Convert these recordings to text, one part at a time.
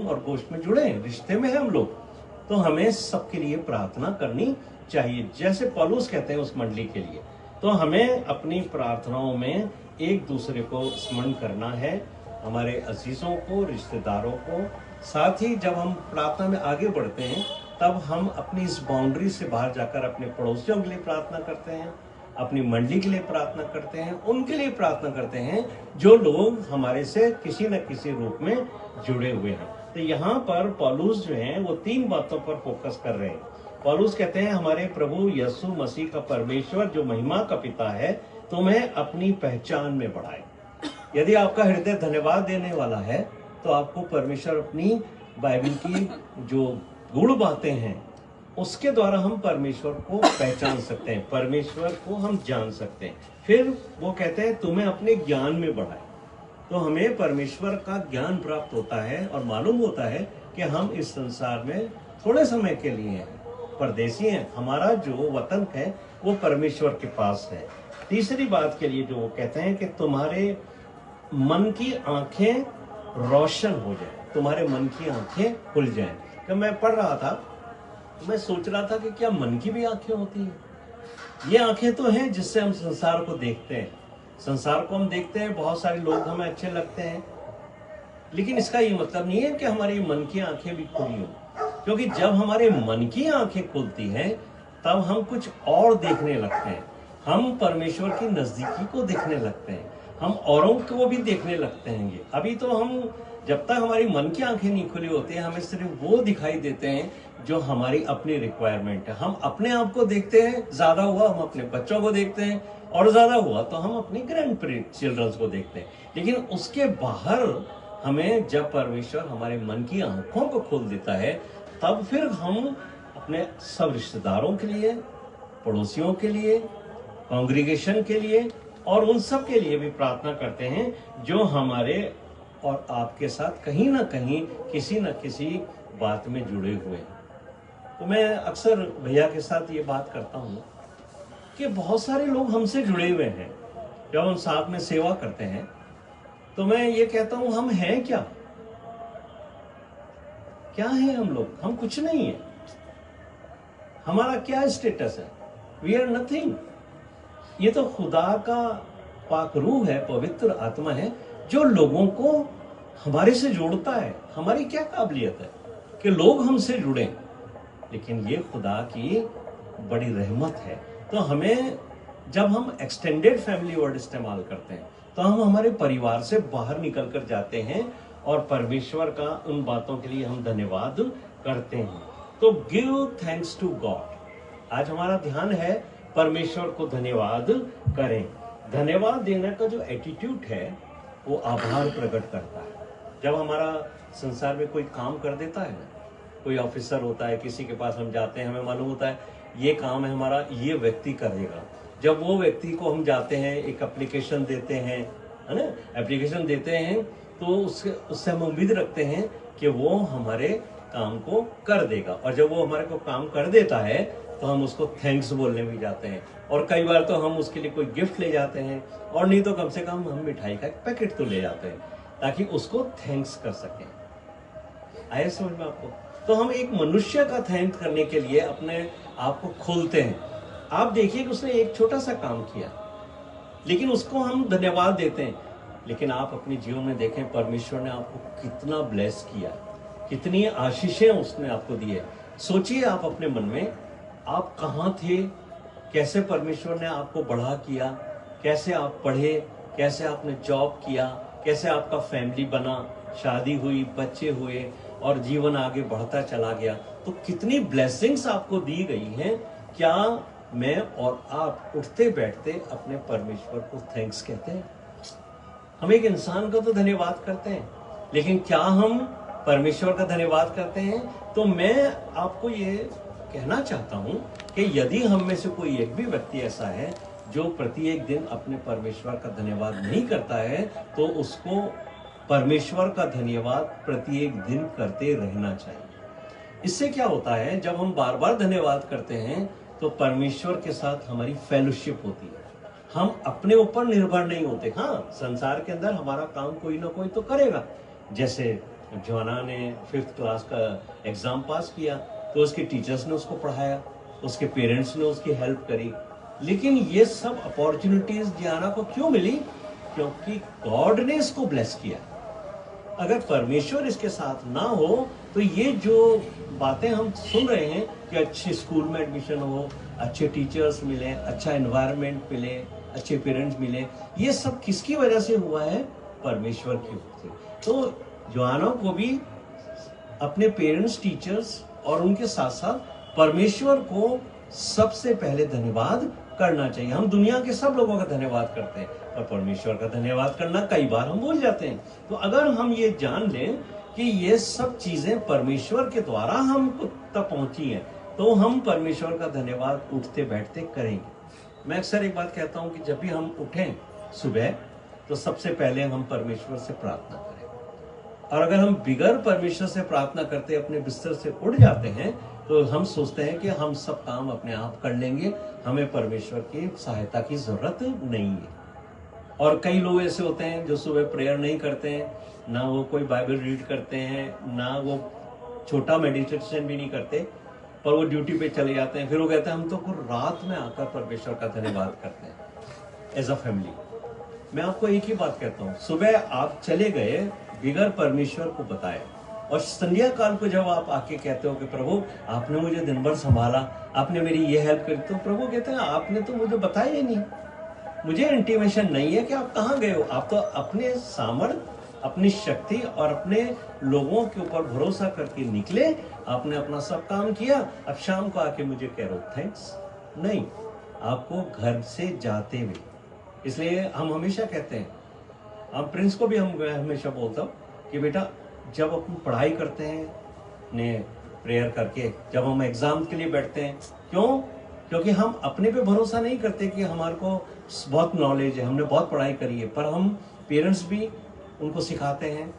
और गोश्त में जुड़े हैं, रिश्ते में हैं हम लोग, तो हमें सबके लिए प्रार्थना करनी चाहिए। जैसे पौलुस कहते हैं उस मंडली के लिए, तो हमें अपनी प्रार्थनाओं में एक दूसरे को स्मरण करना है, हमारे अजीजों को, रिश्तेदारों को। साथ ही जब हम प्रार्थना में आगे बढ़ते हैं तब हम अपनी इस बाउंड्री से बाहर जाकर अपने पड़ोसियों के लिए प्रार्थना करते हैं, अपनी मंडली के लिए प्रार्थना करते हैं, उनके लिए प्रार्थना करते हैं जो लोग हमारे से किसी न किसी रूप में जुड़े हुए हैं। तो यहाँ पर पौलुस जो है वो 3 बातों पर फोकस कर रहे हैं। पौलुस कहते हैं हमारे प्रभु यीशु मसीह का परमेश्वर जो महिमा का पिता है तुम्हें अपनी पहचान में बढ़ाए। यदि आपका हृदय धन्यवाद देने वाला है तो आपको परमेश्वर अपनी बाइबल की जो गुण बातें हैं उसके द्वारा हम परमेश्वर को पहचान सकते हैं, परमेश्वर को हम जान सकते हैं। फिर वो कहते हैं तुम्हें अपने ज्ञान में बढ़ाए। तो हमें परमेश्वर का ज्ञान प्राप्त होता है और मालूम होता है कि हम इस संसार में थोड़े समय के लिए हैं, परदेसी हैं, हमारा जो वतन है वो परमेश्वर के पास है। तीसरी बात के लिए जो वो कहते हैं कि तुम्हारे मन की आंखें रोशन हो जाए, तुम्हारे मन की आंखें खुल जाएं। जब मैं पढ़ रहा था तो मैं सोच रहा था कि क्या मन की भी आंखें होती हैं? ये आंखें तो हैं जिससे हम संसार को देखते हैं, संसार को हम देखते हैं, बहुत सारे लोग हमें अच्छे लगते हैं, लेकिन इसका ये मतलब नहीं है कि हमारी मन की आंखें भी खुली हो, क्योंकि जब हमारे मन की आंखें खुलती हैं तब हम कुछ और देखने लगते हैं, हम परमेश्वर की नजदीकी को देखने लगते हैं, हम औरों को भी देखने लगते हैं। अभी तो हम जब तक हमारी मन की आंखें नहीं खुली होती हैं हमें सिर्फ वो दिखाई देते हैं जो हमारी अपनी रिक्वायरमेंट है। हम अपने आप को देखते हैं, ज्यादा हुआ हम अपने बच्चों को देखते हैं, और ज्यादा हुआ तो हम अपने ग्रैंड चिल्ड्रंस को देखते हैं। लेकिन उसके बाहर हमें जब परमेश्वर हमारे मन की आंखों को खोल देता है तब फिर हम अपने सब रिश्तेदारों के लिए, पड़ोसियों के लिए, कांग्रीगेशन के लिए और उन सब के लिए भी प्रार्थना करते हैं जो हमारे और आपके साथ कहीं ना कहीं किसी न किसी बात में जुड़े हुए हैं। तो मैं अक्सर भैया के साथ ये बात करता हूँ कि बहुत सारे लोग हमसे जुड़े हुए हैं, जब हम साथ में सेवा करते हैं तो मैं ये कहता हूँ हम हैं क्या? क्या है हम लोग? हम कुछ नहीं है। हमारा क्या स्टेटस है? We are nothing. ये तो खुदा का पाक रूह है, पवित्र आत्मा है जो लोगों को हमारे से जोड़ता है। हमारी क्या काबिलियत है कि लोग हमसे जुड़े? लेकिन ये खुदा की बड़ी रहमत है। तो हमें जब हम एक्सटेंडेड फैमिली वर्ड इस्तेमाल करते हैं तो हम हमारे परिवार से बाहर निकल कर जाते हैं और परमेश्वर का उन बातों के लिए हम धन्यवाद करते हैं। तो गिव थैंक्स टू गॉड। आज हमारा ध्यान है परमेश्वर को धन्यवाद करें। धन्यवाद देने का जो एटीट्यूड है वो आभार प्रकट करता है। जब हमारा संसार में कोई काम कर देता है ना, कोई ऑफिसर होता है, किसी के पास हम जाते हैं, हमें मालूम होता है ये काम है हमारा, ये व्यक्ति करेगा। जब वो व्यक्ति को हम जाते हैं, एक एप्लीकेशन देते हैं, है ना, एप्लीकेशन देते हैं तो उससे हम उम्मीद रखते हैं कि वो हमारे काम को कर देगा। और जब वो हमारे को काम कर देता है तो हम उसको थैंक्स बोलने भी जाते हैं, और कई बार तो हम उसके लिए कोई गिफ्ट ले जाते हैं, और नहीं तो कम से कम हम मिठाई का एक पैकेट तो ले जाते हैं ताकि उसको थैंक्स कर सकें। आए समझ में आपको? तो हम एक मनुष्य का थैंक करने के लिए अपने आप को खोलते हैं। आप देखिए कि उसने एक छोटा सा काम किया लेकिन उसको हम धन्यवाद देते हैं। लेकिन आप अपने जीवन में देखें परमेश्वर ने आपको कितना ब्लेस किया, कितनी आशीषें उसने आपको दी है। सोचिए आप अपने मन में आप कहाँ थे, कैसे परमेश्वर ने आपको बढ़ा किया, कैसे आप पढ़े, कैसे आपने जॉब किया, कैसे आपका फैमिली बना, शादी हुई, बच्चे हुए और जीवन आगे बढ़ता चला गया। तो कितनी ब्लेसिंग्स आपको दी गई हैं। क्या मैं और आप उठते बैठते अपने परमेश्वर को थैंक्स कहते हैं? हम एक इंसान का तो धन्यवाद करते हैं, लेकिन क्या हम परमेश्वर का धन्यवाद करते हैं? तो मैं आपको ये कहना चाहता हूं कि यदि हम में से कोई एक भी व्यक्ति ऐसा है जो प्रत्येक दिन अपने परमेश्वर का धन्यवाद नहीं करता है तो उसको परमेश्वर का धन्यवाद प्रत्येक दिन करते रहना चाहिए। इससे क्या होता है, जब हम बार बार धन्यवाद करते हैं तो परमेश्वर के साथ हमारी फेलोशिप होती है। हम अपने ऊपर निर्भर नहीं होते। हाँ, संसार के अंदर हमारा काम कोई ना कोई तो करेगा, जैसे जोना ने 5th क्लास का एग्ज़ाम पास किया तो उसके टीचर्स ने उसको पढ़ाया, उसके पेरेंट्स ने उसकी हेल्प करी। लेकिन ये सब अपॉर्चुनिटीज़ जियाना को क्यों मिली? क्योंकि गॉड ने इसको ब्लेस किया। अगर परमेश्वर इसके साथ ना हो तो ये जो बातें हम सुन रहे हैं कि अच्छे स्कूल में एडमिशन हो, अच्छे टीचर्स मिले, अच्छा एनवायरनमेंट मिले, अच्छे पेरेंट्स मिले, ये सब किसकी वजह से हुआ है? परमेश्वर की वजह से। तो जोआना को भी अपने पेरेंट्स, टीचर्स और उनके साथ साथ परमेश्वर को सबसे पहले धन्यवाद करना चाहिए। हम दुनिया के सब लोगों का धन्यवाद करते हैं और परमेश्वर का धन्यवाद करना कई बार हम भूल जाते हैं। तो अगर हम ये जान लें कि ये सब चीजें परमेश्वर के द्वारा हम तक पहुंची हैं, तो हम परमेश्वर का धन्यवाद उठते बैठते करेंगे। मैं अक्सर एक बात कहता हूं कि जब भी हम उठें सुबह तो सबसे पहले हम परमेश्वर से प्रार्थना करें। और अगर हम बिगर परमेश्वर से प्रार्थना करते अपने बिस्तर से उठ जाते हैं तो हम सोचते हैं कि हम सब काम अपने आप कर लेंगे, हमें परमेश्वर की सहायता की जरूरत नहीं है। और कई लोग ऐसे होते हैं जो सुबह प्रेयर नहीं करते हैं, ना वो कोई बाइबल रीड करते हैं, ना वो छोटा मेडिटेशन भी नहीं करते, पर वो ड्यूटी पे चले जाते हैं। फिर वो कहते हैं हम तो रात में आकर परमेश्वर का धन्यवाद करते हैं एज अ फैमिली। मैं आपको एक ही बात कहता हूँ, सुबह आप चले गए बिगर परमेश्वर को बताए, और संध्या काल को जब आप आके कहते हो कि प्रभु आपने मुझे दिन भर संभाला, आपने मेरी ये हेल्प करी, तो प्रभु कहते हैं आपने तो मुझे बताया ही नहीं, मुझे इंटीमेशन नहीं है कि आप कहाँ गए हो। आप तो अपने सामर्थ्य, अपनी शक्ति और अपने लोगों के ऊपर भरोसा करके निकले, आपने अपना सब काम किया, अब शाम को आके मुझे कह रहे हो थैंक्स। नहीं, आपको घर से जाते हुए। इसलिए हम हमेशा कहते हैं, हम प्रिंस को भी हम हमेशा बोलता हूँ कि बेटा जब अपन पढ़ाई करते हैं ने प्रेयर करके, जब हम एग्जाम के लिए बैठते हैं, क्यों? क्योंकि हम अपने पे भरोसा नहीं करते कि हमारे को बहुत नॉलेज है, हमने बहुत पढ़ाई करी है, पर हम पेरेंट्स भी उनको सिखाते हैं,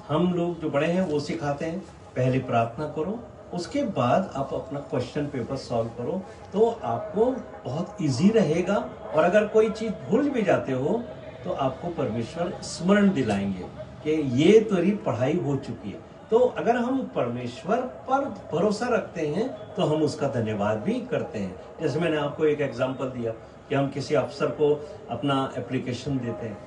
हम लोग जो बड़े हैं वो सिखाते हैं, पहले प्रार्थना करो, उसके बाद आप अपना क्वेश्चन पेपर सॉल्व करो, तो आपको बहुत इजी रहेगा। और अगर कोई चीज़ भूल भी जाते हो तो आपको परमेश्वर स्मरण दिलाएंगे कि ये तेरी पढ़ाई हो चुकी है। तो अगर हम परमेश्वर पर भरोसा रखते हैं तो हम उसका धन्यवाद भी करते हैं। जैसे मैंने आपको एक एग्जांपल दिया कि हम किसी अफसर को अपना एप्लीकेशन देते हैं,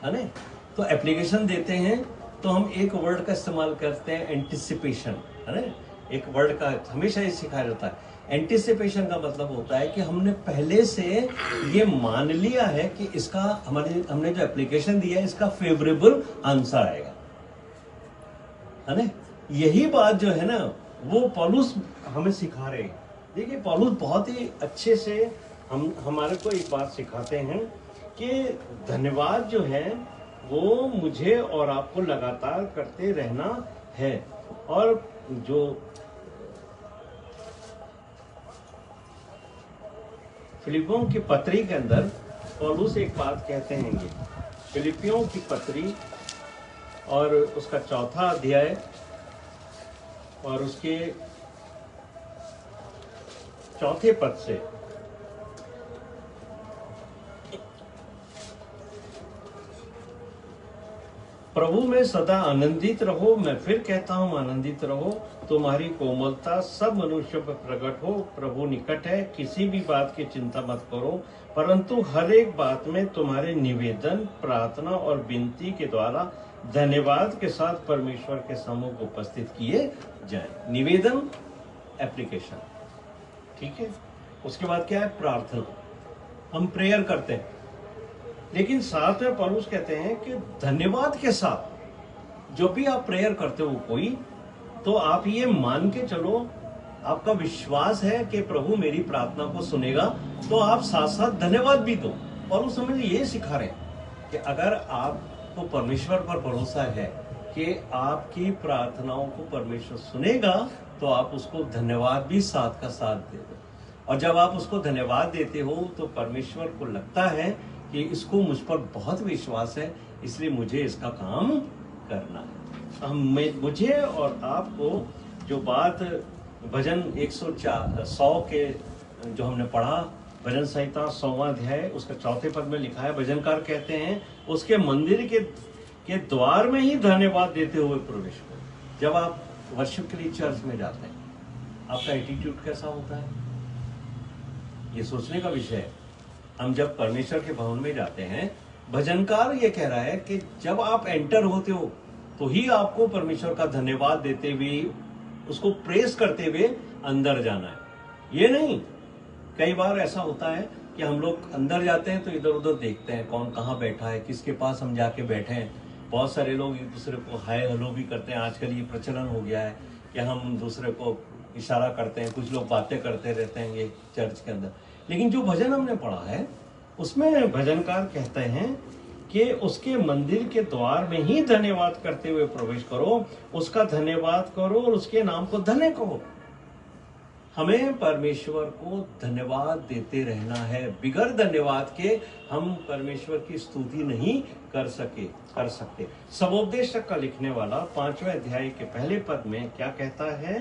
है ना? तो एप्लीकेशन देते हैं तो हम एक वर्ड का इस्तेमाल करते हैं, एंटिसिपेशन, है ना? एक वर्ड का हमेशा ये सिखाया जाता है। एंटिसिपेशन का मतलब होता है कि हमने पहले से ये मान लिया है कि इसका हमने जो एप्लीकेशन दिया है इसका फेवरेबल आंसर आएगा, है ना? यही बात जो है ना वो पौलुस हमें सिखा रहे हैं। देखिए पौलुस बहुत ही अच्छे से हमारे को एक बात सिखाते हैं कि धन्यवाद जो है वो मुझे और आपको लगातार करते रहना है। और जो फिलिपियों की पत्री के अंदर पौलुस एक बात कहते हैं, ये फिलिपियों की पत्री और उसका 4था अध्याय और उसके 4थे पद से, प्रभु में सदा आनंदित रहो। मैं फिर कहता हूं आनंदित रहो। तुम्हारी कोमलता सब मनुष्य पर प्रकट हो। प्रभु निकट है। किसी भी बात की चिंता मत करो, परंतु हर एक बात में तुम्हारे निवेदन, प्रार्थना और विनती के द्वारा धन्यवाद के साथ परमेश्वर के सम्मुख उपस्थित किए जाएं। निवेदन, एप्लीकेशन, ठीक है। उसके बाद क्या है? प्रार्थना। हम प्रेयर करते हैं, लेकिन साथ में पौलुस कहते हैं कि धन्यवाद के साथ जो भी आप प्रेयर करते हो कोई, तो आप ये मान के चलो, आपका विश्वास है कि प्रभु मेरी प्रार्थना को सुनेगा, तो आप साथ साथ धन्यवाद भी दो। पौलुस हमें ये सिखा रहे हैं कि अगर आपको परमेश्वर पर भरोसा है कि आपकी प्रार्थनाओं को परमेश्वर सुनेगा, तो आप उसको धन्यवाद भी साथ का साथ दे दो। और जब आप उसको धन्यवाद देते हो तो परमेश्वर को लगता है कि इसको मुझ पर बहुत विश्वास है, इसलिए मुझे इसका काम करना है। मुझे और आपको जो बात भजन 100 के जो हमने पढ़ा, भजन संहिता 100वां अध्याय उसका 4थे पद में लिखा है, भजनकार कहते हैं उसके मंदिर कि द्वार में ही धन्यवाद देते हुए प्रवेश करो। जब आप वर्शिप के लिए चर्च में जाते हैं, आपका एटीट्यूड कैसा होता है, ये सोचने का विषय है। हम जब परमेश्वर के भवन में जाते हैं, भजनकार ये कह रहा है कि जब आप एंटर होते हो तो ही आपको परमेश्वर का धन्यवाद देते हुए, उसको प्रेस करते हुए अंदर जाना है। ये नहीं, कई बार ऐसा होता है कि हम लोग अंदर जाते हैं तो इधर उधर देखते हैं कौन कहाँ बैठा है, किसके पास हम जाके बैठे हैं। बहुत सारे लोग एक दूसरे को हाय हेलो भी करते हैं। आजकल ये प्रचलन हो गया है कि हम दूसरे को इशारा करते हैं, कुछ लोग बातें करते रहते हैं ये चर्च के अंदर। लेकिन जो भजन हमने पढ़ा है उसमें भजनकार कहते हैं कि उसके मंदिर के द्वार में ही धन्यवाद करते हुए प्रवेश करो, उसका धन्यवाद करो और उसके नाम को धन्य कहो। हमें परमेश्वर को धन्यवाद देते रहना है। बिगर धन्यवाद के हम परमेश्वर की स्तुति नहीं कर सकते। सबोपदेशक का लिखने वाला 5वें अध्याय के पहले पद में क्या कहता है?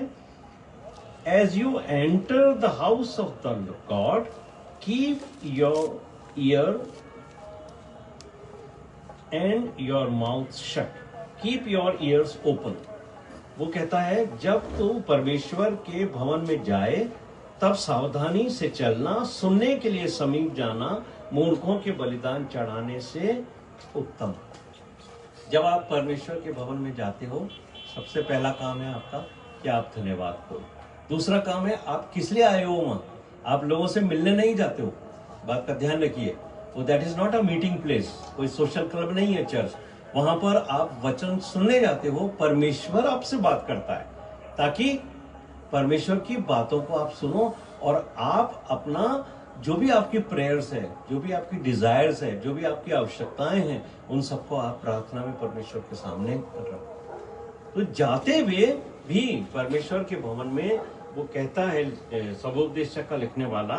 As you enter the house of the God, keep your ear and your mouth shut. Keep your ears open. वो कहता है जब तू परमेश्वर के भवन में जाए तब सावधानी से चलना, सुनने के लिए समीप जाना मूर्खों के बलिदान चढ़ाने से उत्तम। जब आप परमेश्वर के भवन में जाते हो, सबसे पहला काम है आपका कि आप धन्यवाद करो। दूसरा काम है आप किस लिए आए हो वहां। आप लोगों से मिलने नहीं जाते हो, बात का ध्यान रखिए। वो that is not a meeting place, कोई सोशल क्लब नहीं है चर्च। वहां पर आप वचन सुनने जाते हो, परमेश्वर आपसे बात करता है, ताकि परमेश्वर की बातों को आप सुनो और आप अपना जो भी आपकी प्रेयर्स है, जो भी आपकी डिजायर्स है, जो भी आपकी आवश्यकताएं हैं, उन सबको आप प्रार्थना में परमेश्वर के सामने रखो। तो जाते हुए भी परमेश्वर के भवन में वो कहता है सबोपदेशक का लिखने वाला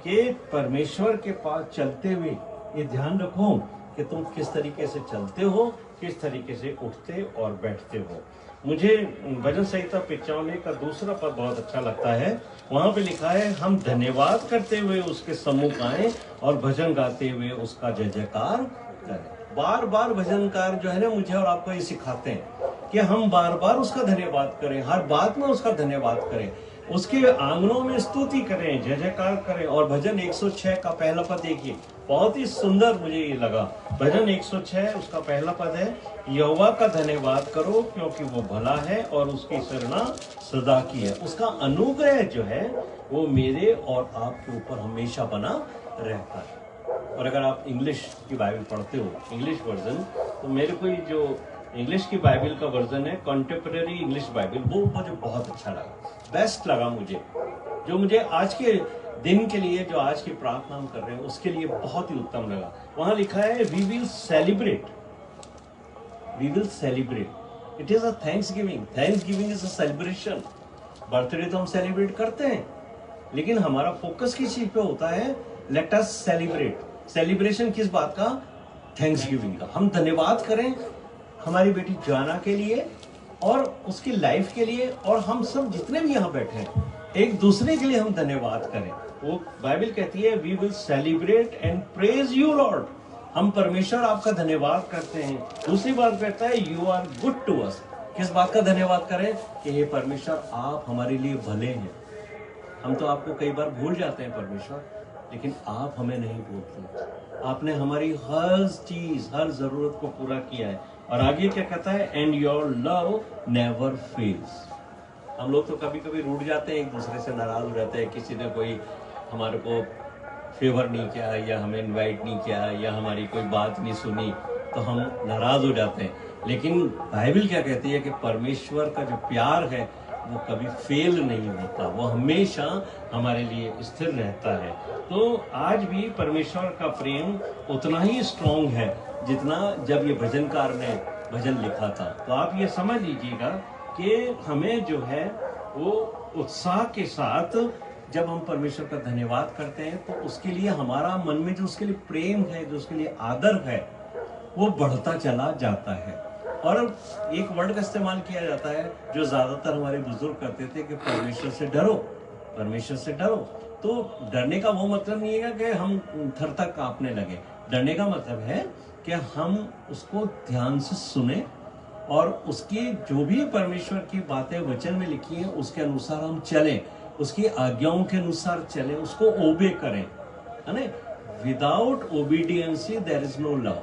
कि परमेश्वर के पास चलते हुए ये ध्यान रखो कि तुम किस तरीके से चलते हो, किस तरीके से उठते और बैठते हो। मुझे भजन संहिता 95 का दूसरा पद बहुत अच्छा लगता है। वहां पे लिखा है, हम धन्यवाद करते हुए उसके सम्मुख आए और भजन गाते हुए उसका जय जयकार करें। बार बार भजनकार जो है ना, मुझे और आपको ये सिखाते हैं कि हम बार बार उसका धन्यवाद करें, हर बात में उसका धन्यवाद करें, उसके आंगनों में स्तुति करें, जय जयकार करें। और भजन 106 का पहला पद देखिए, बहुत ही सुंदर मुझे ये लगा। भजन 106 उसका पहला पद है, यहोवा का धन्यवाद करो क्योंकि वो भला है और उसकी सराहना सदा की है। उसका अनुग्रह जो है वो मेरे और आपके ऊपर हमेशा बना रहता है। और अगर आप इंग्लिश की बाइबल पढ़ते हो, इंग्लिश वर्जन, तो मेरे को जो इंग्लिश की बाइबल का वर्जन है कंटेम्परेरी इंग्लिश बाइबल, वो मुझे बहुत अच्छा लगा, बेस्ट लगा मुझे। जो मुझे आज के दिन के लिए, जो आज की प्रार्थना हम कर रहे हैं उसके लिए बहुत ही उत्तम लगा। वहां लिखा है, we will celebrate, it is a thanksgiving. Thanksgiving is a celebration. Birthday तो हम सेलिब्रेट करते हैं, लेकिन हमारा फोकस किस चीज पे होता है? Let us celebrate. सेलिब्रेशन किस बात का? थैंक्सगिविंग का। हम धन्यवाद करें हमारी बेटी जोआना के लिए और उसकी लाइफ के लिए, और हम सब जितने भी यहाँ बैठे हैं एक दूसरे के लिए हम धन्यवाद करें। वो बाइबल कहती है, we will celebrate and praise you Lord. हम परमेश्वर आपका धन्यवाद करते हैं। दूसरी बात कहता है, you are good to us. किस बात का धन्यवाद करें? कि हे परमेश्वर आप हमारे लिए भले हैं। हम तो आपको कई बार भूल जाते हैं परमेश्वर, लेकिन आप हमें नहीं भूलते। आपने हमारी हर चीज, हर जरूरत को पूरा किया है। और आगे क्या कहता है? And your love never fails. हम लोग तो कभी कभी रूठ जाते हैं, एक दूसरे से नाराज हो जाते हैं, किसी ने कोई हमारे को फेवर नहीं किया या हमें इनवाइट नहीं किया या हमारी कोई बात नहीं सुनी तो हम नाराज हो जाते हैं। लेकिन बाइबल क्या कहती है कि परमेश्वर का जो प्यार है वो कभी फेल नहीं होता, वो हमेशा हमारे लिए स्थिर रहता है। तो आज भी परमेश्वर का प्रेम उतना ही स्ट्रांग है जितना जब ये भजनकार ने भजन लिखा था। तो आप ये समझ लीजिएगा कि हमें जो है वो उत्साह के साथ जब हम परमेश्वर का धन्यवाद करते हैं तो उसके लिए हमारा मन में जो उसके लिए प्रेम है, जो उसके लिए आदर है, वो बढ़ता चला जाता है। और एक वर्ड का इस्तेमाल किया जाता है जो ज्यादातर हमारे बुजुर्ग करते थे कि परमेश्वर से डरो, परमेश्वर से डरो। तो डरने का वो मतलब नहीं है कि हम थर थर कांपने लगे। डरने का मतलब है कि हम उसको ध्यान से सुने और उसकी जो भी परमेश्वर की बातें वचन में लिखी हैं उसके अनुसार हम चलें, उसकी आज्ञाओं के अनुसार चलें, उसको ओबे करें, है ना। Without obediency there is no love.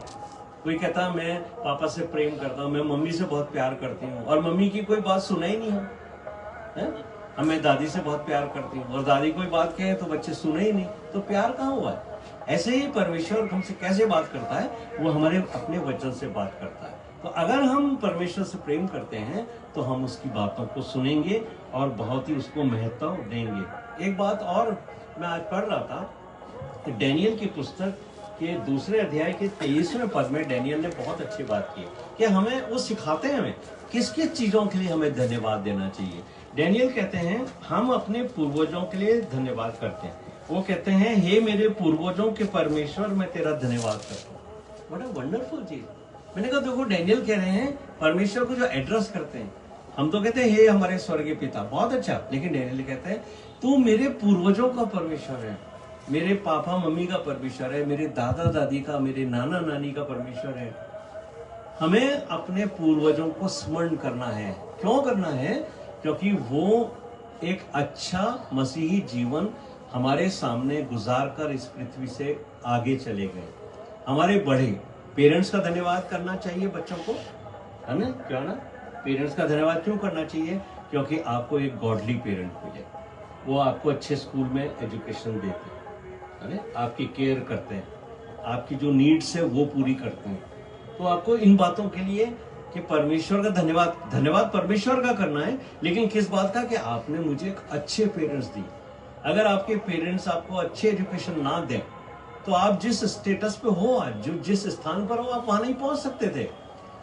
कोई कहता है मैं पापा से प्रेम करता हूँ, मैं मम्मी से बहुत प्यार करती हूँ, और मम्मी की कोई बात सुना ही नहीं है। मैं दादी से बहुत प्यार करती हूँ और दादी कोई बात कहे तो बच्चे सुने ही नहीं, तो प्यार कहाँ हुआ है। ऐसे ही परमेश्वर हमसे कैसे बात करता है, वो हमारे अपने वचन से बात करता है। तो अगर हम परमेश्वर से प्रेम करते हैं तो हम उसकी बातों को सुनेंगे और बहुत ही उसको महत्व देंगे। एक बात और मैं आज पढ़ रहा था, डैनियल की पुस्तक के 2 अध्याय के 23वें पद में डैनियल ने बहुत अच्छी बात की कि हमें वो सिखाते हैं हमें किस किस चीजों के लिए हमें धन्यवाद देना चाहिए। डैनियल कहते हैं हम अपने पूर्वजों के लिए धन्यवाद करते हैं। वो कहते हैं हे मेरे पूर्वजों के परमेश्वर, मैं तेरा धन्यवाद करता हूँ। बड़ा वंडरफुल चीज। मैंने कहा देखो डैनियल कह रहे हैं परमेश्वर को जो एड्रेस करते हैं, हम तो कहते हैं हे हमारे स्वर्गीय पिता, बहुत अच्छा, लेकिन डैनियल कहते हैं तू मेरे पूर्वजों का परमेश्वर है, मेरे पापा मम्मी का परमेश्वर है, मेरे दादा दादी का, मेरे नाना नानी का परमेश्वर है। हमें अपने पूर्वजों को स्मरण करना है। क्यों करना है? क्योंकि वो एक अच्छा मसीही जीवन हमारे सामने गुजार कर इस पृथ्वी से आगे चले गए। हमारे बड़े पेरेंट्स का धन्यवाद करना चाहिए बच्चों को, है ना, क्यों ना। पेरेंट्स का धन्यवाद क्यों करना चाहिए? क्योंकि आपको एक गॉडली पेरेंट मिले, वो आपको अच्छे स्कूल में एजुकेशन देते हैं, है ना, आपकी केयर करते हैं, आपकी जो नीड्स है वो पूरी करते हैं। तो आपको इन बातों के लिए कि परमेश्वर का धन्यवाद परमेश्वर का करना है, लेकिन किस बात का? कि आपने मुझे एक अच्छे पेरेंट्स दिए। अगर आपके पेरेंट्स आपको अच्छे एजुकेशन ना दें तो आप जिस स्टेटस पे हो आज, जो जिस स्थान पर हो, आप वहां नहीं पहुंच सकते थे।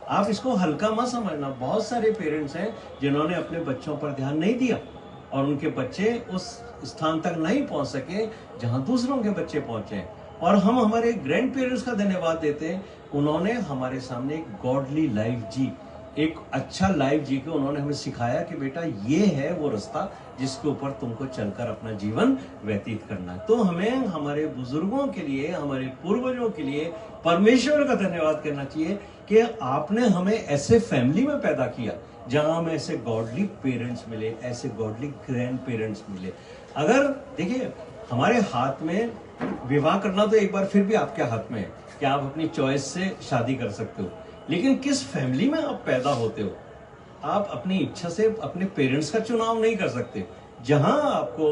आप इसको हल्का मत समझना। बहुत सारे पेरेंट्स हैं जिन्होंने अपने बच्चों पर ध्यान नहीं दिया और उनके बच्चे उस स्थान तक नहीं पहुंच सके जहां दूसरों के बच्चे पहुंचे। और हम हमारे ग्रैंड पेरेंट्स का धन्यवाद देते हैं, उन्होंने हमारे सामने एक गॉडली लाइफ जी, एक अच्छा लाइफ जी के उन्होंने हमें सिखाया कि बेटा ये है वो रास्ता जिसके ऊपर तुमको चलकर अपना जीवन व्यतीत करना है। तो हमें हमारे बुजुर्गों के लिए, हमारे पूर्वजों के लिए परमेश्वर का धन्यवाद करना चाहिए कि आपने हमें ऐसे फैमिली में पैदा किया जहां हमें ऐसे गॉडली पेरेंट्स मिले, ऐसे गॉडली ग्रैंड पेरेंट्स मिले। अगर देखिए हमारे हाथ में विवाह करना तो एक बार फिर भी आपके हाथ में है कि आप अपनी चॉइस से शादी कर सकते हो, लेकिन किस फैमिली में आप पैदा होते हो आप अपनी इच्छा से अपने पेरेंट्स का चुनाव नहीं कर सकते। जहां आपको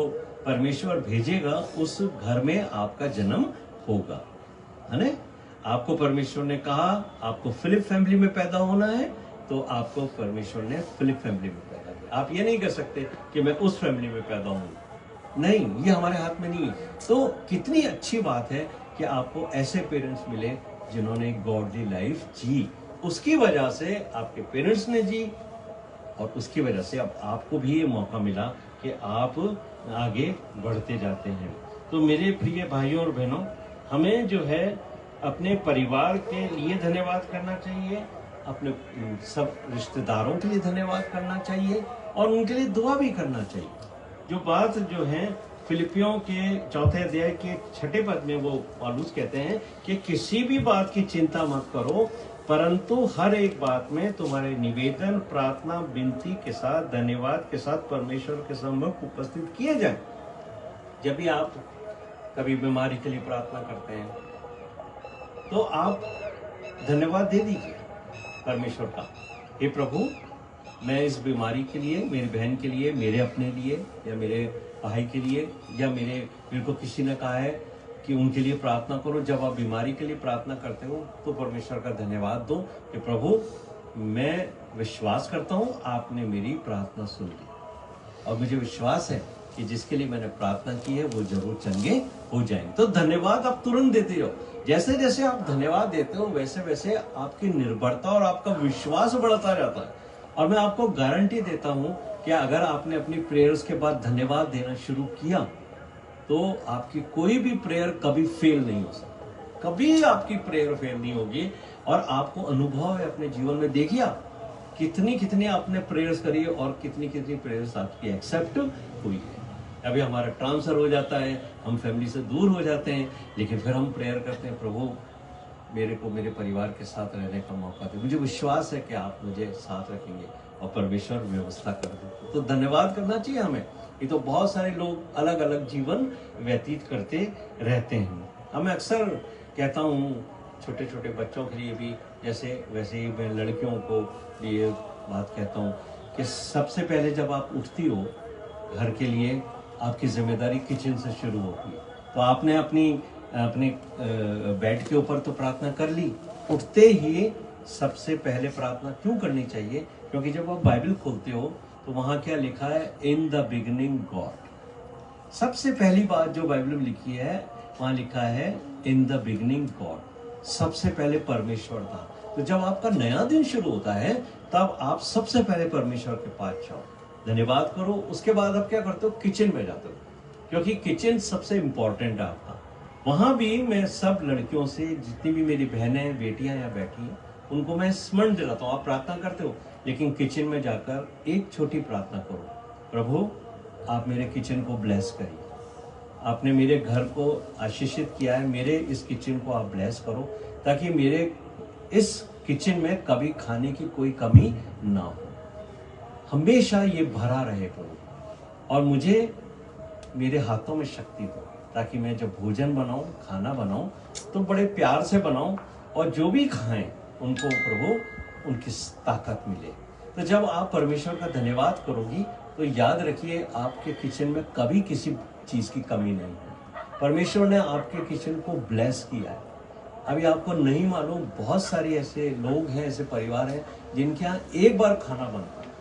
परमेश्वर भेजेगा उस घर में आपका जन्म होगा, है ना। आपको परमेश्वर ने कहा आपको फिलिप फैमिली में पैदा होना है, तो आपको परमेश्वर ने फिलिप फैमिली में पैदा किया। आप ये नहीं कर सकते कि मैं उस फैमिली में पैदा हूं, नहीं, ये हमारे हाथ में नहीं है। तो कितनी अच्छी बात है कि आपको ऐसे पेरेंट्स मिले जिन्होंने गॉडली लाइफ जी, उसकी वजह से आपके पेरेंट्स ने जी और उसकी वजह से अब आपको भी ये मौका मिला कि आप आगे बढ़ते जाते हैं। तो मेरे प्रिय भाइयों और बहनों, हमें जो है अपने परिवार के लिए धन्यवाद करना चाहिए, अपने सब रिश्तेदारों के लिए धन्यवाद करना चाहिए और उनके लिए दुआ भी करना चाहिए। जो बात जो है फिलिपियों के 4 अध्याय के 6 पद में वो पौलुस कहते हैं कि किसी भी बात की चिंता मत करो, परंतु हर एक बात में तुम्हारे निवेदन, प्रार्थना, विनती के साथ, धन्यवाद के साथ परमेश्वर के सम्मुख उपस्थित किए जाए। जब भी आप कभी बीमारी के लिए प्रार्थना करते हैं तो आप धन्यवाद दे दीजिए परमेश्वर का, हे प्रभु मैं इस बीमारी के लिए, मेरी बहन के लिए, मेरे अपने लिए या मेरे भाई के लिए, या मेरे को किसी ने कहा है कि उनके लिए प्रार्थना करो। जब आप बीमारी के लिए प्रार्थना करते हो तो परमेश्वर का धन्यवाद दो कि प्रभु मैं विश्वास करता हूँ आपने मेरी प्रार्थना सुन ली और मुझे विश्वास है कि जिसके लिए मैंने प्रार्थना की है वो जरूर चंगे हो जाएंगे। तो धन्यवाद आप तुरंत देते रहो। जैसे जैसे आप धन्यवाद देते हो वैसे वैसे आपकी निर्भरता और आपका विश्वास बढ़ता जाता है। और मैं आपको गारंटी देता हूं कि अगर आपने अपनी प्रेयर्स के बाद धन्यवाद देना शुरू किया तो आपकी कोई भी प्रेयर कभी फेल नहीं हो सकती, कभी आपकी प्रेयर फेल नहीं होगी। और आपको अनुभव है अपने जीवन में, देखिए कितनी कितनी आपने प्रेयर्स करी और कितनी कितनी प्रेयर्स आपकी एक्सेप्ट हुई है। अभी हमारा ट्रांसफर हो जाता है, हम फैमिली से दूर हो जाते हैं, लेकिन फिर हम प्रेयर करते हैं प्रभु मेरे को मेरे परिवार के साथ रहने का मौका दे। मुझे विश्वास है कि आप मुझे साथ रखेंगे और परमेश्वर व्यवस्था कर दे। तो धन्यवाद करना चाहिए हमें। ये तो बहुत सारे लोग अलग अलग जीवन व्यतीत करते रहते हैं। हमें अक्सर कहता हूँ छोटे छोटे बच्चों के लिए भी, जैसे वैसे ही मैं लड़कियों को लिए बात कहता हूँ कि सबसे पहले जब आप उठती हो घर के लिए, आपकी जिम्मेदारी किचन से शुरू होती है। तो आपने अपने बेड के ऊपर तो प्रार्थना कर ली, उठते ही सबसे पहले प्रार्थना क्यों करनी चाहिए? क्योंकि जब आप बाइबल खोलते हो तो वहां क्या लिखा है? In the beginning God. सबसे पहली बात जो बाइबल में लिखी है वहां लिखा है इन द बिगिनिंग गॉड। सबसे पहले परमेश्वर था। तो जब आपका नया दिन शुरू होता है तब आप सबसे पहले परमेश्वर के पास जाओ, धन्यवाद करो। उसके बाद आप क्या करते हो? किचन में जाते हो, क्योंकि किचन सबसे इंपॉर्टेंट है आपका। वहां भी मैं सब लड़कियों से, जितनी भी मेरी बहनें बेटियां यहाँ बैठी हैं, उनको मैं स्मरण दिलाता हूँ। आप प्रार्थना करते हो, लेकिन किचन में जाकर एक छोटी प्रार्थना करो, प्रभु आप मेरे किचन को ब्लेस करिए। आपने मेरे घर को आशीषित किया है, मेरे इस किचन को आप ब्लेस करो, ताकि मेरे इस किचन में कभी खाने की कोई कमी ना हो, हमेशा ये भरा रहे प्रभु। और मुझे मेरे हाथों में शक्ति दो, ताकि मैं जब भोजन बनाऊं, खाना बनाऊं तो बड़े प्यार से बनाऊं, और जो भी खाएं उनको प्रभु उनकी ताकत मिले। तो जब आप परमेश्वर का धन्यवाद करोगी तो याद रखिए आपके किचन में कभी किसी चीज की कमी नहीं है। परमेश्वर ने आपके किचन को ब्लेस किया है। अभी आपको नहीं मालूम, बहुत सारे ऐसे लोग हैं, ऐसे परिवार हैं जिनके यहाँ एक बार खाना बनता है।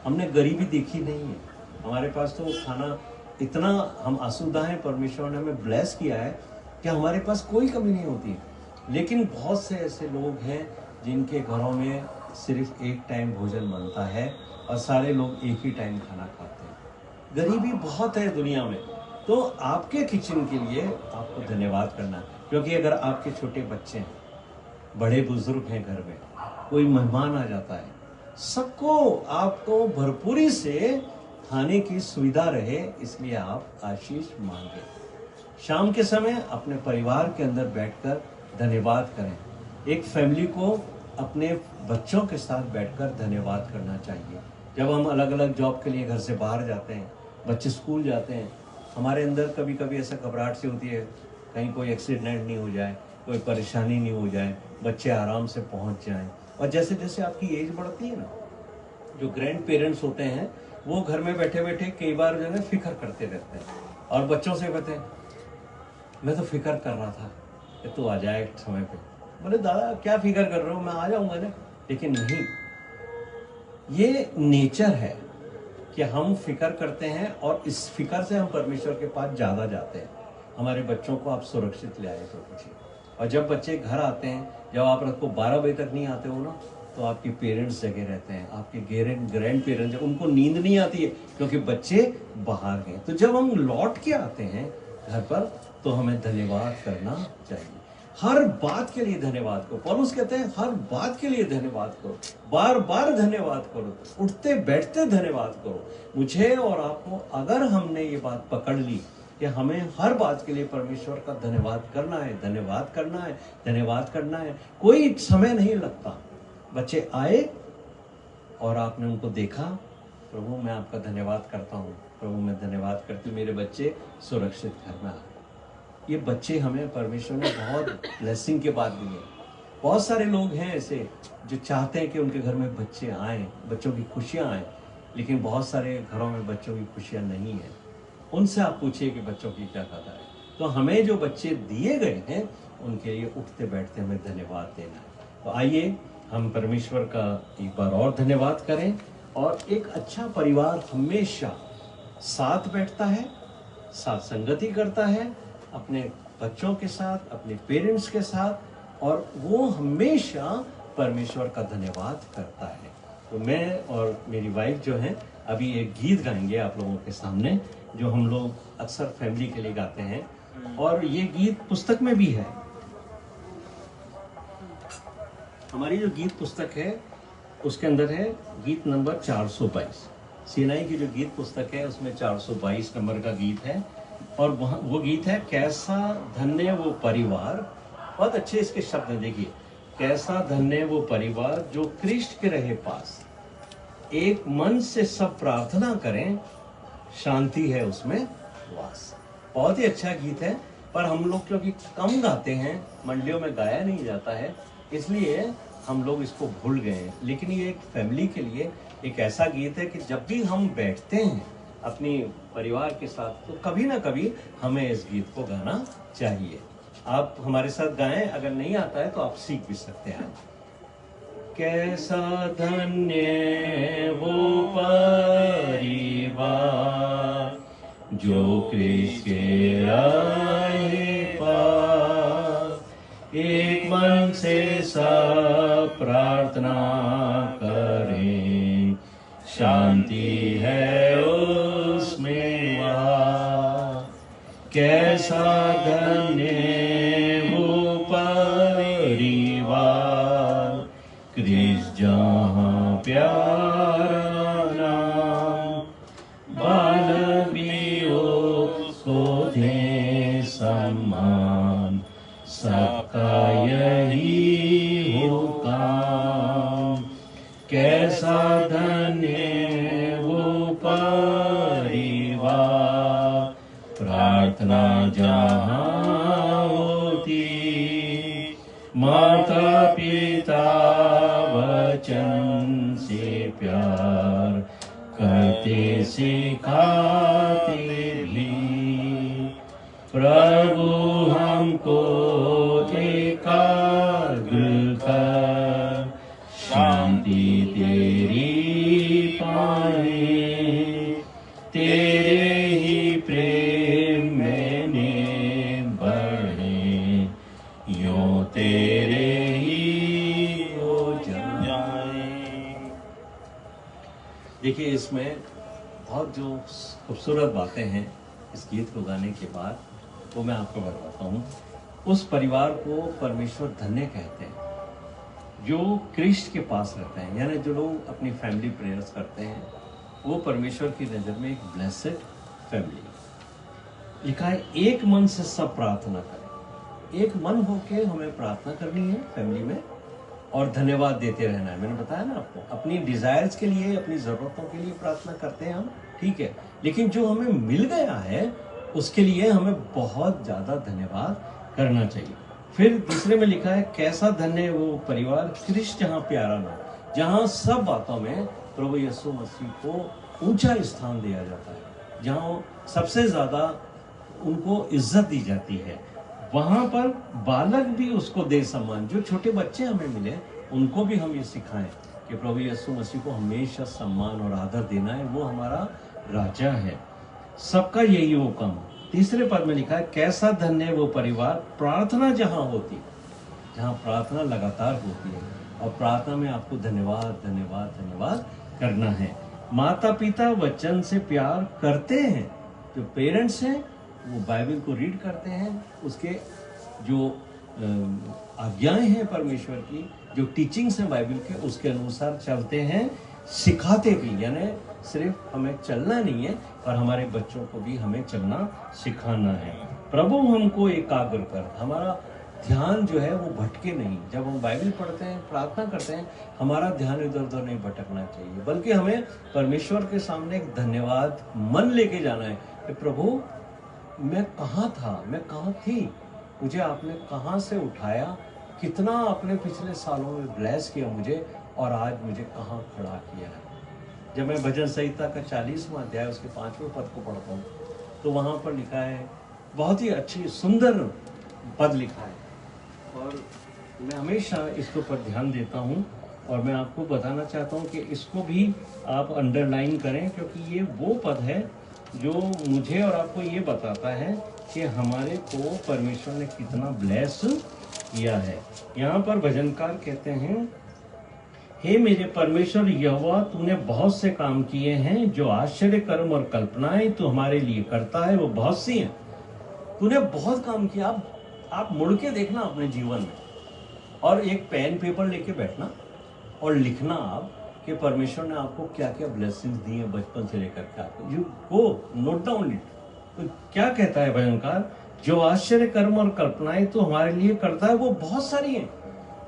हमने गरीबी देखी नहीं है, हमारे पास तो खाना इतना, हम आसूदा हैं, परमेश्वर ने हमें ब्लेस किया है कि हमारे पास कोई कमी नहीं होती। लेकिन बहुत से ऐसे लोग हैं जिनके घरों में सिर्फ एक टाइम भोजन बनता है और सारे लोग एक ही टाइम खाना खाते हैं। गरीबी बहुत है दुनिया में। तो आपके किचन के लिए आपको धन्यवाद करना है, क्योंकि अगर आपके छोटे बच्चे हैं, बड़े बुजुर्ग हैं, घर में कोई मेहमान आ जाता है, सबको आपको भरपूरी से खाने की सुविधा रहे, इसलिए आप आशीष मांगे। शाम के समय अपने परिवार के अंदर बैठकर धन्यवाद करें। एक फैमिली को अपने बच्चों के साथ बैठकर धन्यवाद करना चाहिए। जब हम अलग अलग जॉब के लिए घर से बाहर जाते हैं, बच्चे स्कूल जाते हैं, हमारे अंदर कभी कभी ऐसा घबराहट सी होती है, कहीं कोई एक्सीडेंट नहीं हो जाए, कोई परेशानी नहीं हो जाए, बच्चे आराम से पहुंच जाएं। और जैसे जैसे आपकी एज बढ़ती है ना, जो ग्रैंड पेरेंट्स होते हैं वो घर में बैठे बैठे कई बार जो है फिक्र करते रहते हैं, और बच्चों से कहते हैं मैं तो फिक्र कर रहा था कि तू आ जाए समय पे। बोले दादा क्या फिक्र कर रहे हो, मैं आ जाऊंगा ना। लेकिन नहीं, ये नेचर है कि हम फिक्र करते हैं, और इस फिक्र से हम परमेश्वर के पास ज्यादा जाते हैं। हमारे बच्चों को आप सुरक्षित ले आए तो पूछिए। और जब बच्चे घर आते हैं, जब आप रात को 12 बजे तक नहीं आते हो ना, तो आपके पेरेंट्स जगे रहते हैं, आपके ग्रैंड पेरेंट्स, उनको नींद नहीं आती है क्योंकि बच्चे बाहर गए। तो जब हम लौट के आते हैं घर पर तो हमें धन्यवाद करना चाहिए। हर बात के लिए धन्यवाद करो। पौलुस कहते हैं हर बात के लिए धन्यवाद करो, बार बार धन्यवाद करो, उठते बैठते धन्यवाद करो। मुझे और आपको, अगर हमने ये बात पकड़ ली कि हमें हर बात के लिए परमेश्वर का धन्यवाद करना है, धन्यवाद करना है, धन्यवाद करना है, कोई समय नहीं लगता। बच्चे आए और आपने उनको देखा, प्रभु मैं आपका धन्यवाद करता हूँ, प्रभु मैं धन्यवाद करती हूँ, मेरे बच्चे सुरक्षित घर में आ गए। ये बच्चे हमें परमेश्वर ने बहुत ब्लेसिंग के बाद दिए। बहुत सारे लोग हैं ऐसे जो चाहते हैं कि उनके घर में बच्चे आए, बच्चों की खुशियाँ आए, लेकिन बहुत सारे घरों में बच्चों की खुशियाँ नहीं है। उनसे आप पूछिए कि बच्चों की क्या कथा है। तो हमें जो बच्चे दिए गए हैं उनके लिए उठते बैठते हमें धन्यवाद देना है। तो आइए हम परमेश्वर का एक बार और धन्यवाद करें। और एक अच्छा परिवार हमेशा साथ बैठता है, साथ संगति करता है अपने बच्चों के साथ, अपने पेरेंट्स के साथ, और वो हमेशा परमेश्वर का धन्यवाद करता है। तो मैं और मेरी वाइफ जो है अभी एक गीत गाएंगे आप लोगों के सामने, जो हम लोग अक्सर फैमिली के लिए गाते हैं, और ये गीत पुस्तक में भी है। हमारी जो गीत पुस्तक है उसके अंदर है गीत नंबर 422। सीनाई की जो गीत पुस्तक है उसमें 422 नंबर का गीत है, और वहाँ वो गीत है, कैसा धन्य वो परिवार बहुत अच्छे इसके शब्द हैं, देखिए, कैसा धन्य वो परिवार जो कृष्ण के रहे पास, एक मन से सब प्रार्थना करें, शांति है उसमें वास। बहुत ही अच्छा गीत है, पर हम लोग क्योंकि कम गाते हैं, मंडलियों में गाया नहीं जाता है, इसलिए हम लोग इसको भूल गए हैं। लेकिन ये एक फैमिली के लिए एक ऐसा गीत है कि जब भी हम बैठते हैं अपनी परिवार के साथ, तो कभी ना कभी हमें इस गीत को गाना चाहिए। आप हमारे साथ गाएं, अगर नहीं आता है तो आप सीख भी सकते हैं। कैसा धन्य वो परिवार जो कृष्ण के रहे पास, एक मन से सब प्रार्थना करें, शांति है उसमें वास। कैसा धन्य वो परिवार, कृष्ण जहाँ प्यारा नाम, बालक भी उसको दे सम्मान, सबका यही हो काम। कैसा धन्य वो परिवार, प्रार्थना जहाँ होती, माता पिता वचन से प्यार करते सिखाते भी, प्रभु हमको एकाग्र कर, शांति तेरी पाए, तेरे ही प्रेम में बढ़े, यूं तेरे ही हो जाए। देखिए, इसमें बहुत जो खूबसूरत बातें हैं इस गीत को गाने के बाद, वो मैं आपको बताता हूँ। उस परिवार को परमेश्वर धन्य कहते हैं जो कृष्ण के पास रहते हैं, यानी जो लोग अपनी फैमिली प्रेयर्स करते हैं, वो परमेश्वर की नज़र में एक ब्लेसेड फैमिली। लिखा है एक मन से सब प्रार्थना करें। एक मन होके हमें प्रार्थना करनी है फैमिली में, और धन्यवाद देते रहना है। मैंने बताया ना आपको, अपनी डिजायर्स के लिए, अपनी ज़रूरतों के लिए प्रार्थना करते हैं हम, ठीक है, लेकिन जो हमें मिल गया है उसके लिए हमें बहुत ज़्यादा धन्यवाद करना चाहिए। फिर दूसरे में लिखा है कैसा धन्य है वो परिवार, कृष्ण जहाँ प्यारा नाम, जहाँ सब बातों में प्रभु यीशु मसीह को ऊंचा स्थान दिया जाता है, जहाँ सबसे ज़्यादा उनको इज्जत दी जाती है, वहाँ पर बालक भी उसको दे सम्मान। जो छोटे बच्चे हमें मिले उनको भी हम ये सिखाएं कि प्रभु यीशु मसीह को हमेशा सम्मान और आदर देना है, वो हमारा राजा है, सबका यही हुक्म। तीसरे पद में लिखा है कैसा धन्य है वो परिवार, प्रार्थना जहाँ होती, जहाँ प्रार्थना लगातार होती है, और प्रार्थना में आपको धन्यवाद धन्यवाद धन्यवाद करना है। माता पिता वचन से प्यार करते हैं, जो पेरेंट्स हैं वो बाइबल को रीड करते हैं, उसके जो आज्ञाएं हैं परमेश्वर की, जो टीचिंग्स हैं बाइबल के, उसके अनुसार चलते हैं, सिखाते भी, यानी सिर्फ हमें चलना नहीं है पर हमारे बच्चों को भी हमें चलना सिखाना है। प्रभु हमको एकाग्र कर, हमारा ध्यान जो है वो भटके नहीं। जब हम बाइबल पढ़ते हैं, प्रार्थना करते हैं, हमारा ध्यान इधर उधर नहीं भटकना चाहिए, बल्कि हमें परमेश्वर के सामने एक धन्यवाद मन लेके जाना है कि प्रभु मैं कहाँ था, मैं कहाँ थी, मुझे आपने कहाँ से उठाया, कितना आपने पिछले सालों में ब्लेस किया मुझे, और आज मुझे कहाँ खड़ा किया है। जब मैं भजन संहिता का 40वां अध्याय उसके 5वें पद को पढ़ता हूँ, तो वहाँ पर लिखा है, बहुत ही अच्छी सुंदर पद लिखा है, और मैं हमेशा इसके ऊपर ध्यान देता हूँ, और मैं आपको बताना चाहता हूँ कि इसको भी आप अंडरलाइन करें, क्योंकि ये वो पद है जो मुझे और आपको ये बताता है कि हमारे को परमेश्वर ने कितना ब्लेस किया है। यहाँ पर भजनकार कहते हैं, हे मेरे परमेश्वर यहोवा, तूने बहुत से काम किए हैं, जो आश्चर्य कर्म और कल्पनाएं तू हमारे लिए करता है वो बहुत सी हैं। तूने बहुत काम किया। आप मुड़ के देखना अपने जीवन में, और एक पेन पेपर लेके बैठना और लिखना आप कि परमेश्वर ने आपको क्या क्या ब्लेसिंग्स दी हैं बचपन से लेकर के आपको। You go note down it, तो क्या कहता है भजनकार, जो आश्चर्य कर्म और कल्पनाएं तो हमारे लिए करता है वो बहुत सारी हैं।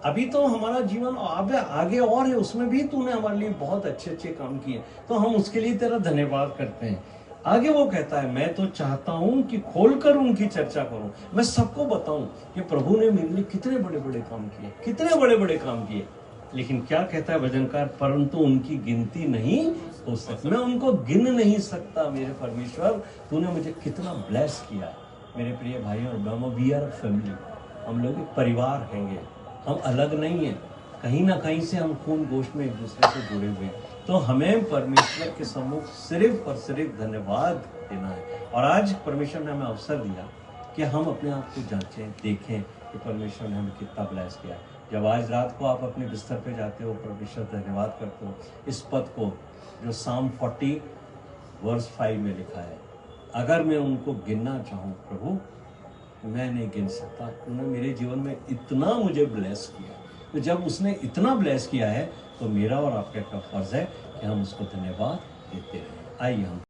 अभी तो हमारा जीवन आगे आगे और है, उसमें भी तूने हमारे लिए बहुत अच्छे अच्छे काम किए, तो हम उसके लिए तेरा धन्यवाद करते हैं। आगे वो कहता है, मैं तो चाहता हूं कि खोलकर उनकी चर्चा करूं, मैं सबको बताऊं कि प्रभु ने मेरे लिए कितने बड़े बड़े काम किए, कितने बड़े बड़े काम किए। लेकिन क्या कहता है भजनकार, परंतु उनकी गिनती नहीं हो सकती, मैं उनको गिन नहीं सकता। मेरे परमेश्वर, तूने मुझे कितना ब्लेस किया है। मेरे प्रिय भाई और बहनों, वी आर फैमिली, हम लोग एक परिवार हैंगे, हम अलग नहीं हैं, कहीं ना कहीं से हम खून गोश्त में एक दूसरे से जुड़े हुए हैं। तो हमें परमेश्वर के सम्मुख सिर्फ और सिर्फ धन्यवाद देना है। और आज परमेश्वर ने हमें अवसर दिया कि हम अपने आप को जांचें, देखें कि परमेश्वर ने हमें कितना ब्लेस किया। जब आज रात को आप अपने बिस्तर पे जाते हो, परमेश्वर धन्यवाद करते हो, इस पद को जो साम 40 वर्स 5 में लिखा है, अगर मैं उनको गिनना चाहूँ प्रभु, मैं नहीं गिन सकता। उन्होंने मेरे जीवन में इतना मुझे ब्लेस किया। तो जब उसने इतना ब्लेस किया है, तो मेरा और आपका फर्ज है कि हम उसको धन्यवाद देते रहें। आइए हम